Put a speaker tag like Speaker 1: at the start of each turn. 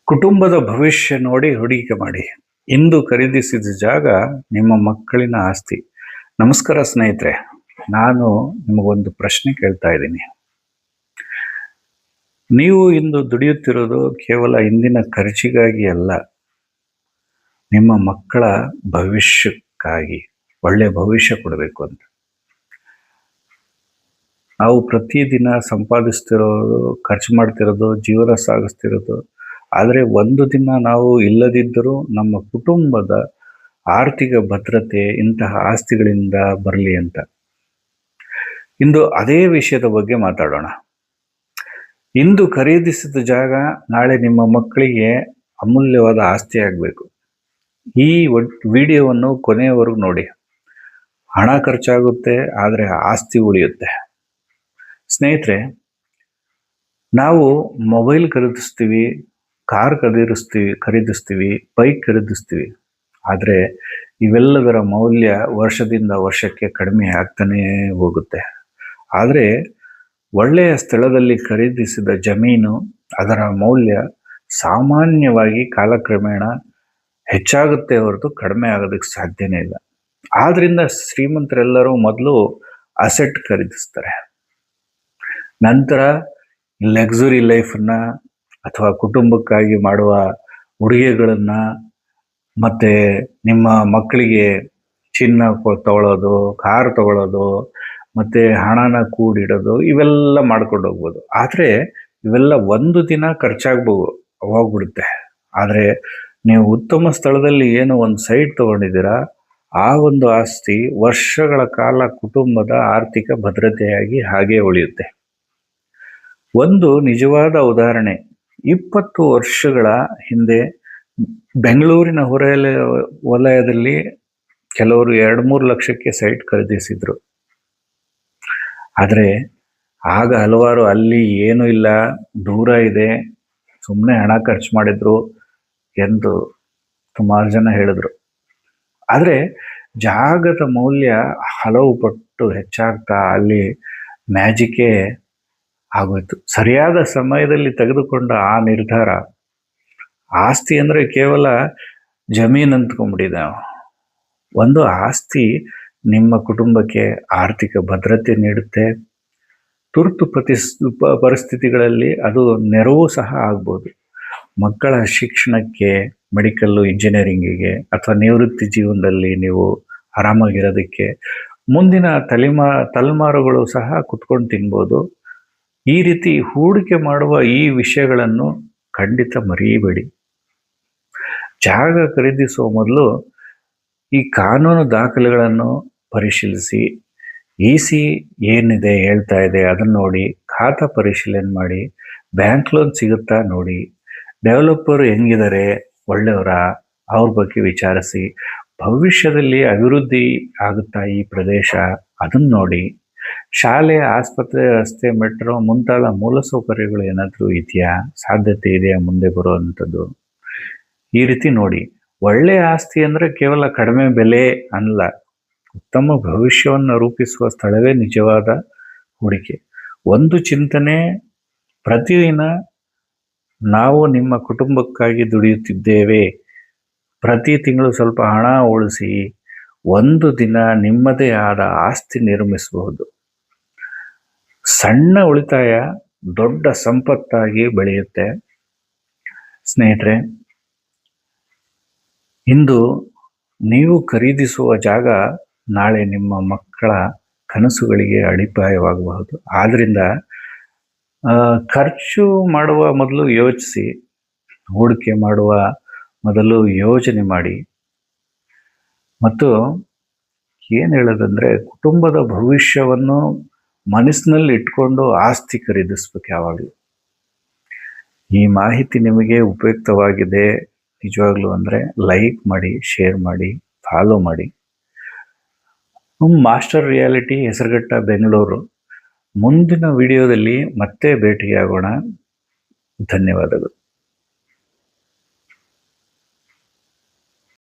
Speaker 1: ಕುಟುಂಬದ ಭವಿಷ್ಯ ನೋಡಿ ಹೂಡಿಕೆ ಮಾಡಿ. ಇಂದು ಖರೀದಿಸಿದ ಜಾಗ ನಿಮ್ಮ ಮಕ್ಕಳಿನ ಆಸ್ತಿ. ನಮಸ್ಕಾರ ಸ್ನೇಹಿತರೆ, ನಾನು ನಿಮಗೊಂದು ಪ್ರಶ್ನೆ ಕೇಳ್ತಾ ಇದ್ದೀನಿ. ನೀವು ಇಂದು ದುಡಿಯುತ್ತಿರೋದು ಕೇವಲ ಇಂದಿನ ಖರ್ಚಿಗಾಗಿ ಅಲ್ಲ, ನಿಮ್ಮ ಮಕ್ಕಳ ಭವಿಷ್ಯಕ್ಕಾಗಿ, ಒಳ್ಳೆ ಭವಿಷ್ಯ ಕೊಡಬೇಕು ಅಂತ. ನಾವು ಪ್ರತಿದಿನ ಸಂಪಾದಿಸ್ತಿರೋದು, ಖರ್ಚು ಮಾಡ್ತಿರೋದು, ಜೀವನ ಸಾಗಿಸ್ತಿರೋದು, ಆದರೆ ಒಂದು ದಿನ ನಾವು ಇಲ್ಲದಿದ್ದರೂ ನಮ್ಮ ಕುಟುಂಬದ ಆರ್ಥಿಕ ಭದ್ರತೆ ಇಂತಹ ಆಸ್ತಿಗಳಿಂದ ಬರಲಿ ಅಂತ. ಇಂದು ಅದೇ ವಿಷಯದ ಬಗ್ಗೆ ಮಾತಾಡೋಣ. ಇಂದು ಖರೀದಿಸಿದ ಜಾಗ ನಾಳೆ ನಿಮ್ಮ ಮಕ್ಕಳಿಗೆ ಅಮೂಲ್ಯವಾದ ಆಸ್ತಿ ಆಗಬೇಕು. ಈ ವಿಡಿಯೋವನ್ನು ಕೊನೆಯವರೆಗೂ ನೋಡಿ. ಹಣ ಖರ್ಚಾಗುತ್ತೆ, ಆದರೆ ಆಸ್ತಿ ಉಳಿಯುತ್ತೆ. ಸ್ನೇಹಿತರೆ, ನಾವು ಮೊಬೈಲ್ ಖರೀದಿಸ್ತೀವಿ, ಕಾರ್ ಖರೀದಿಸ್ತೀವಿ, ಬೈಕ್ ಖರೀದಿಸ್ತೀವಿ. ಆದರೆ ಇವೆಲ್ಲದರ ಮೌಲ್ಯ ವರ್ಷದಿಂದ ವರ್ಷಕ್ಕೆ ಕಡಿಮೆ ಆಗ್ತಾನೇ ಹೋಗುತ್ತೆ. ಆದರೆ ಒಳ್ಳೆಯ ಸ್ಥಳದಲ್ಲಿ ಖರೀದಿಸಿದ ಜಮೀನು, ಅದರ ಮೌಲ್ಯ ಸಾಮಾನ್ಯವಾಗಿ ಕಾಲಕ್ರಮೇಣ ಹೆಚ್ಚಾಗುತ್ತೆ ಹೊರತು ಕಡಿಮೆ ಆಗೋದಕ್ಕೆ ಸಾಧ್ಯನೇ ಇಲ್ಲ. ಆದ್ರಿಂದ ಶ್ರೀಮಂತರೆಲ್ಲರೂ ಮೊದಲು ಅಸೆಟ್ ಖರೀದಿಸ್ತಾರೆ, ನಂತರ ಲಕ್ಸುರಿ ಲೈಫನ್ನ ಅಥವಾ ಕುಟುಂಬಕ್ಕಾಗಿ ಮಾಡುವ ಉಡುಗೆಗಳನ್ನ, ಮತ್ತೆ ನಿಮ್ಮ ಮಕ್ಕಳಿಗೆ ಚಿನ್ನ ತಗೊಳ್ಳೋದು, ಕಾರ್ ತಗೊಳ್ಳೋದು, ಮತ್ತೆ ಹಣನ ಕೂಡಿಡೋದು, ಇವೆಲ್ಲ ಮಾಡ್ಕೊಂಡು ಹೋಗ್ಬೋದು. ಆದರೆ ಇವೆಲ್ಲ ಒಂದು ದಿನ ಹೋಗ್ಬಿಡುತ್ತೆ. ಆದರೆ ನೀವು ಉತ್ತಮ ಸ್ಥಳದಲ್ಲಿ ಏನು ಒಂದು ಸೈಟ್ ತಗೊಂಡಿದ್ದೀರಾ, ಆ ಒಂದು ಆಸ್ತಿ ವರ್ಷಗಳ ಕಾಲ ಕುಟುಂಬದ ಆರ್ಥಿಕ ಭದ್ರತೆಯಾಗಿ ಹಾಗೆ ಉಳಿಯುತ್ತೆ. ಒಂದು ನಿಜವಾದ ಉದಾಹರಣೆ. 20 ವರ್ಷಗಳ ಹಿಂದೆ ಬೆಂಗಳೂರಿನ ವಲಯದಲ್ಲಿ ಕೆಲವರು 2-3 ಲಕ್ಷಕ್ಕೆ ಸೈಟ್ ಖರೀದಿಸಿದ್ರು. ಆದರೆ ಆಗ ಹಲವಾರು ಅಲ್ಲಿ ಏನೂ ಇಲ್ಲ, ದೂರ ಇದೆ, ಸುಮ್ಮನೆ ಹಣ ಖರ್ಚು ಮಾಡಿದ್ರು ಎಂದು ಸುಮಾರು ಜನ ಹೇಳಿದ್ರು. ಆದರೆ ಜಾಗದ ಮೌಲ್ಯ ಹಲವು ಪಟ್ಟು ಹೆಚ್ಚಾಗ್ತಾ ಅಲ್ಲಿ ಮ್ಯಾಜಿಕೇ ಆಗೋಯ್ತು. ಸರಿಯಾದ ಸಮಯದಲ್ಲಿ ತೆಗೆದುಕೊಂಡ ಆ ನಿರ್ಧಾರ, ಆಸ್ತಿ ಅಂದರೆ ಕೇವಲ ಜಮೀನು ಅಂದ್ಕೊಂಡ್ಬಿಟ್ಟಿದೆ. ಒಂದು ಆಸ್ತಿ ನಿಮ್ಮ ಕುಟುಂಬಕ್ಕೆ ಆರ್ಥಿಕ ಭದ್ರತೆ ನೀಡುತ್ತೆ. ತುರ್ತು ಪರಿಸ್ಥಿತಿಗಳಲ್ಲಿ ಅದು ನೆರವು ಸಹ ಆಗ್ಬೋದು. ಮಕ್ಕಳ ಶಿಕ್ಷಣಕ್ಕೆ, ಮೆಡಿಕಲ್ಲು, ಇಂಜಿನಿಯರಿಂಗಿಗೆ, ಅಥವಾ ನಿವೃತ್ತಿ ಜೀವನದಲ್ಲಿ ನೀವು ಆರಾಮಾಗಿರೋದಕ್ಕೆ, ಮುಂದಿನ ತಲೆಮಾರುಗಳು ಸಹ ಕುತ್ಕೊಂಡು ತಿನ್ಬೋದು. ಈ ರೀತಿ ಹೂಡಿಕೆ ಮಾಡುವ ಈ ವಿಷಯಗಳನ್ನು ಖಂಡಿತ ಮರೆಯಬೇಡಿ. ಜಾಗ ಖರೀದಿಸುವ ಮೊದಲು ಈ ಕಾನೂನು ದಾಖಲೆಗಳನ್ನು ಪರಿಶೀಲಿಸಿ, ಇಸಿ ಏನಿದೆ ಹೇಳ್ತಾ ಇದೆ ಅದನ್ನು ನೋಡಿ, ಖಾತಾ ಪರಿಶೀಲನೆ ಮಾಡಿ, ಬ್ಯಾಂಕ್ ಲೋನ್ ಸಿಗುತ್ತಾ ನೋಡಿ, ಡೆವಲಪರ್ ಹೆಂಗಿದ್ದಾರೆ, ಒಳ್ಳೆಯವರ, ಅವ್ರ ಬಗ್ಗೆ ವಿಚಾರಿಸಿ, ಭವಿಷ್ಯದಲ್ಲಿ ಅಭಿವೃದ್ಧಿ ಆಗುತ್ತಾ ಈ ಪ್ರದೇಶ, ಅದನ್ನು ನೋಡಿ, ಶಾಲೆ, ಆಸ್ಪತ್ರೆ, ರಸ್ತೆ, ಮೆಟ್ರೋ ಮುಂತಾದ ಮೂಲಸೌಕರ್ಯಗಳು ಏನಾದರೂ ಇದೆಯಾ, ಸಾಧ್ಯತೆ ಇದೆಯಾ ಮುಂದೆ ಬರುವಂಥದ್ದು, ಈ ರೀತಿ ನೋಡಿ. ಒಳ್ಳೆಯ ಆಸ್ತಿ ಅಂದರೆ ಕೇವಲ ಕಡಿಮೆ ಬೆಲೆ ಅಲ್ಲ, ಉತ್ತಮ ಭವಿಷ್ಯವನ್ನು ರೂಪಿಸುವ ಸ್ಥಳವೇ ನಿಜವಾದ ಹೂಡಿಕೆ. ಒಂದು ಚಿಂತನೆ, ಪ್ರತಿದಿನ ನಾವು ನಿಮ್ಮ ಕುಟುಂಬಕ್ಕಾಗಿ ದುಡಿಯುತ್ತಿದ್ದೇವೆ, ಪ್ರತಿ ತಿಂಗಳು ಸ್ವಲ್ಪ ಹಣ ಉಳಿಸಿ ಒಂದು ದಿನ ನಿಮ್ಮದೇ ಆದ ಆಸ್ತಿ ನಿರ್ಮಿಸಬಹುದು. ಸಣ್ಣ ಉಳಿತಾಯ ದೊಡ್ಡ ಸಂಪತ್ತಾಗಿ ಬೆಳೆಯುತ್ತೆ. ಸ್ನೇಹಿತರೆ, ಇಂದು ನೀವು ಖರೀದಿಸುವ ಜಾಗ ನಾಳೆ ನಿಮ್ಮ ಮಕ್ಕಳ ಕನಸುಗಳಿಗೆ ಅಡಿಪಾಯವಾಗಬಹುದು. ಆದ್ರಿಂದ ಖರ್ಚು ಮಾಡುವ ಮೊದಲು ಯೋಚಿಸಿ, ಹೂಡಿಕೆ ಮಾಡುವ ಮೊದಲು ಯೋಚನೆ ಮಾಡಿ. ಮತ್ತು ಏನು ಹೇಳೋದಂದ್ರೆ, ಕುಟುಂಬದ ಭವಿಷ್ಯವನ್ನು ಮನಸ್ಸಿನಲ್ಲಿ ಇಟ್ಕೊಂಡು ಆಸ್ತಿ ಖರೀದಿಸ್ಬೇಕು ಯಾವಾಗಲೂ. ಈ ಮಾಹಿತಿ ನಿಮಗೆ ಉಪಯುಕ್ತವಾಗಿದೆ ನಿಜವಾಗ್ಲೂ ಅಂದರೆ ಲೈಕ್ ಮಾಡಿ, ಶೇರ್ ಮಾಡಿ, ಫಾಲೋ ಮಾಡಿ. Master reality, Hesaraghatta, Bengaluru. ಮುಂದಿನ ವಿಡಿಯೋದಲ್ಲಿ ಮತ್ತೆ ಭೇಟಿಯಾಗೋಣ. ಧನ್ಯವಾದಗಳು.